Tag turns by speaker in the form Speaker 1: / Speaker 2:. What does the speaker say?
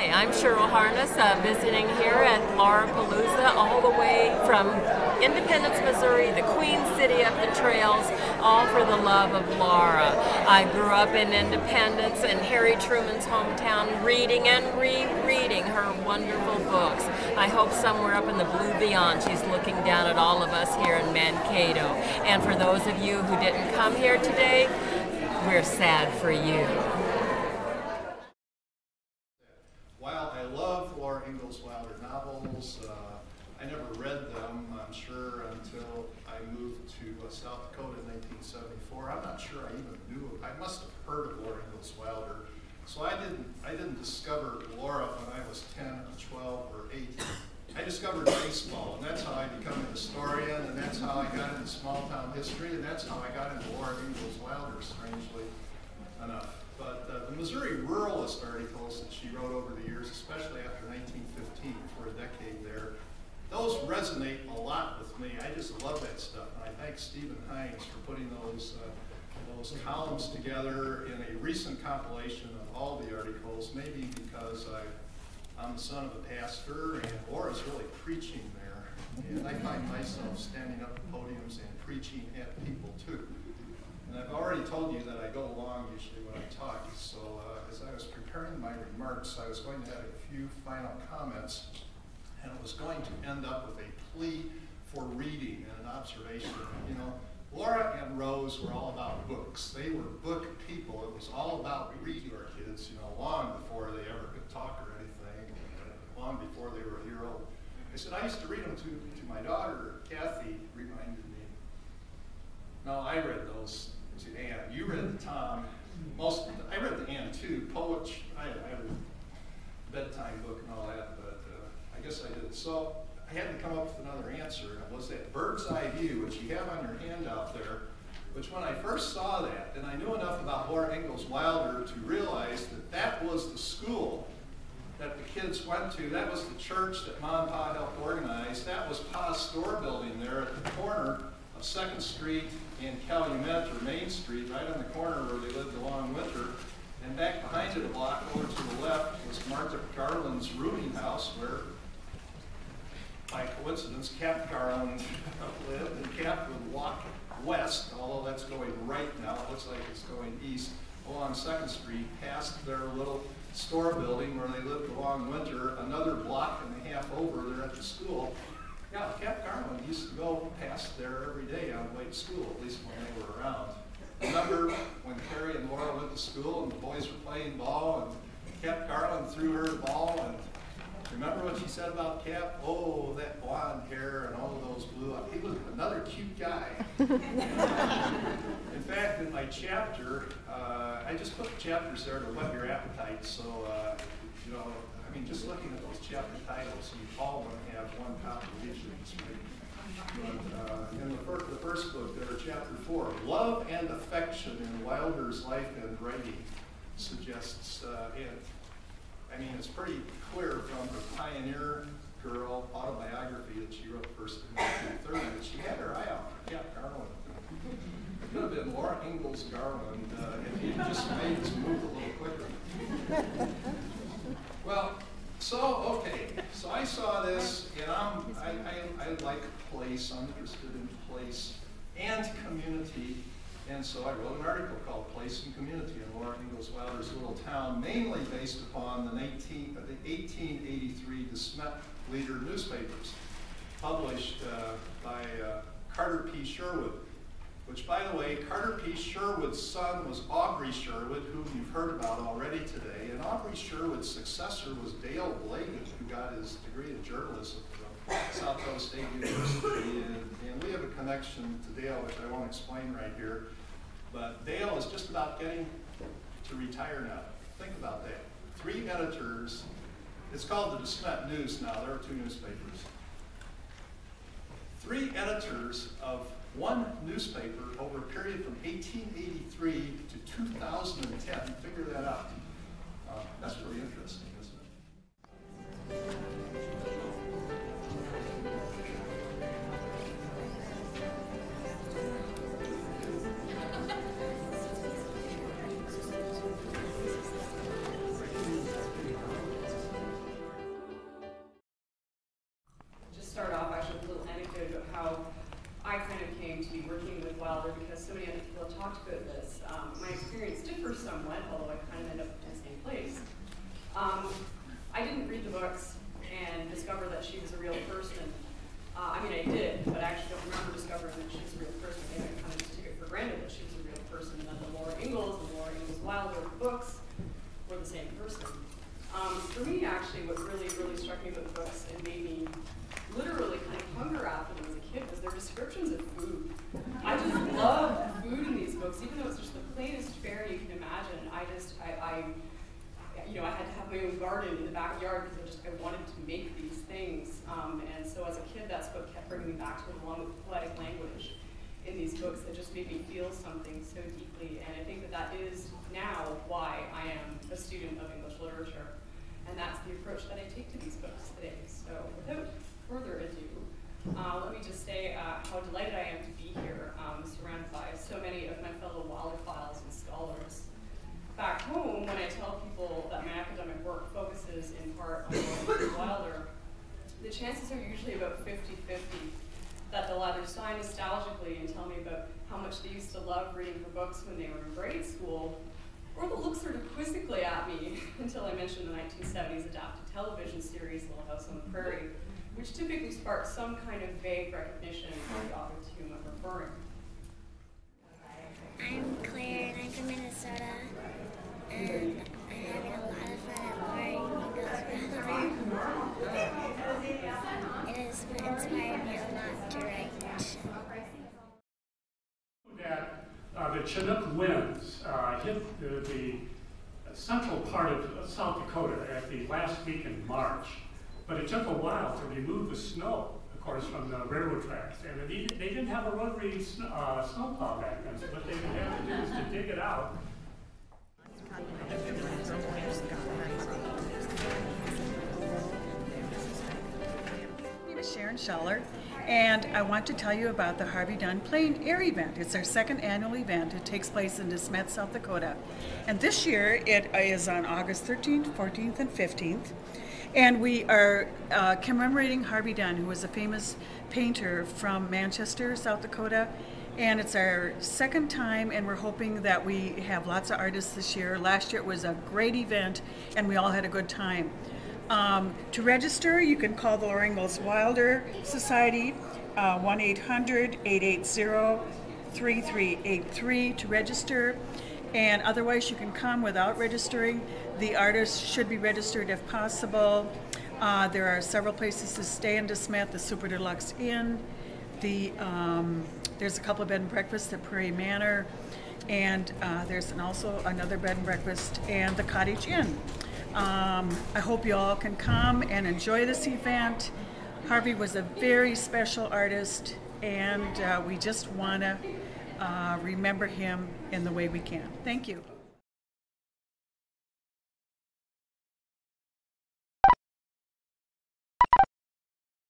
Speaker 1: Hi, I'm Cheryl Harness, visiting here at Laurapalooza, all the way from Independence, Missouri, the Queen City of the trails, all for the love of Laura. I grew up in Independence and Harry Truman's hometown, reading and rereading her wonderful books. I hope somewhere up in the blue beyond she's looking down at all of us here in Mankato. And for those of you who didn't come here today, we're sad for you.
Speaker 2: While I love Laura Ingalls Wilder novels, I never read them, I'm sure, until I moved to South Dakota in 1974. I'm not sure I even knew, I must have heard of Laura Ingalls Wilder. So I didn't discover Laura when I was 10 or 12 or 8. I discovered baseball, and that's how I became a historian, and that's how I got into small town history, and that's how I got into Laura Ingalls Wilder, strangely enough. But the Missouri Ruralist articles that she wrote over the years, especially after 1915, for a decade there, those resonate a lot with me. I just love that stuff, and I thank Stephen Hines for putting those columns together in a recent compilation of all the articles, maybe because I'm the son of a pastor, and Laura's really preaching there, and I find myself standing up at podiums and preaching at people too. And I've already told you that I go along usually when I talk, so as I was preparing my remarks, I was going to have a few final comments, and it was going to end up with a plea for reading and an observation. You know, Laura and Rose were all about books. They were book people. It was all about reading our kids, you know, long before they ever could talk or anything, long before they were a year old. I said, I used to read them to my daughter. Kathy reminded me. No, I read those to Anne. You read the Tom. I read the Anne too. Poetry. I had a bedtime book and all that, but I guess I did. So I had to come up with another answer, and it was that bird's eye view, which you have on your handout there, which when I first saw that, and I knew enough about Laura Ingalls Wilder to realize that that was the school that the kids went to. That was the church that Mom and Pa helped organize. That was Pa's store building there at the corner of 2nd Street and Calumet, or Main Street, right on the corner where they lived a long winter. And back behind it a block over to the left was Martha Garland's rooming house, where, by coincidence, Cap Garland lived, and Cap would walk west, although that's going right now. It looks like it's going east, along 2nd Street, past their little store building where they lived a long winter, another block and a half over there at the school. Yeah, Cap Garland used to go past there every day on the way to school, at least when they were around. Remember when Carrie and Laura went to school and the boys were playing ball and Cap Garland threw her the ball, and remember what she said about Cap? Oh, that blonde hair and all of those blue eyes. He was another cute guy. In fact, in my chapter, I just put the chapters there to whet your appetite, so, you know, I mean, just looking at those chapter titles, you all want to have one copy of each of these. But in the first book there, chapter 4, Love and Affection in Wilder's Life and Writing suggests, I mean, it's pretty clear from her Pioneer Girl autobiography that she wrote first in 1930 that she had her eye out for Cap Garland. It could have been Laura Ingalls Garland if he just made his move a little quicker. Well, so, okay, so I saw this, and I like place, I'm interested in place and community, and so I wrote an article called Place and Community in Laura Ingalls Wilder's Little Town, mainly based upon the 1883 DeSmet Leader newspapers, published by Carter P. Sherwood, which, by the way, Carter P. Sherwood's son was Aubrey Sherwood, whom you've heard about already today, and Aubrey Sherwood's successor was Dale Blagan, who got his degree in journalism from South Dakota State University, and we have a connection to Dale, which I won't explain right here, but Dale is just about getting to retire now. Think about that. 3 editors. It's called the DeSmet News now. There are 2 newspapers. 3 editors of one newspaper over a period from 1883 to 2010. Figure that out. That's really interesting, isn't it?
Speaker 3: Smith, although I kind of ended up in the same place. I didn't read the books and discover that she was a real person. I mean, I did, but I actually don't remember discovering that she was a real person. Maybe I kind of just took it for granted that she was a real person, and that the Laura Ingalls and Laura Ingalls Wilder books were the same person. For me, actually, what really struck me about the books and made me literally kind of hunger after them as a kid was their descriptions of food. I just love food in these books, even though it's just the plainest fare you can imagine. I had to have my own garden in the backyard because I wanted to make these things. And so as a kid, that's what kept bringing me back to it, along with the poetic language in these books that just made me feel something so deeply. And I think that is now why I am a student of English literature. And that's the approach that I take to these books today. So without further ado, let me just say how delighted I am to be here, surrounded by so many of my fellow Wilderphiles and scholars. Back home, when I tell people that my academic work focuses in part on Laura Wilder, the chances are usually about 50-50 that they'll either sigh nostalgically and tell me about how much they used to love reading her books when they were in grade school, or they'll look sort of quizzically at me until I mention the 1970s adapted television series Little House on the Prairie, which typically sparks some kind of vague recognition of the author to whom I'm referring.
Speaker 4: I'm Claire, and I'm from Minnesota, and I'm having a lot of fun at Laura Ingalls Wilder. It has inspired me a lot to write.
Speaker 5: That the Chinook winds hit the central part of South Dakota at the last week in March, but it took a while to remove the snow, of course, from the railroad tracks, and they didn't have a rotary snowplow back then, so what they would have to do is to dig it out.
Speaker 6: My name is Sharon Scheller, and I want to tell you about the Harvey Dunn Plein Air event. It's our second annual event. It takes place in De Smet, South Dakota. And this year it is on August 13th, 14th, and 15th. And we are commemorating Harvey Dunn, who was a famous painter from Manchester, South Dakota. And it's our second time, and we're hoping that we have lots of artists this year. Last year it was a great event, and we all had a good time. To register, you can call the Laura Ingalls Wilder Society, 1-800-880-3383 to register. And otherwise, you can come without registering. The artists should be registered if possible. There are several places to stay in De Smet, the Super Deluxe Inn. There's a couple of bed and breakfasts at Prairie Manor, and there's also another bed and breakfast and the Cottage Inn. I hope you all can come and enjoy this event. Harvey was a very special artist, and we just want to remember him in the way we can. Thank you.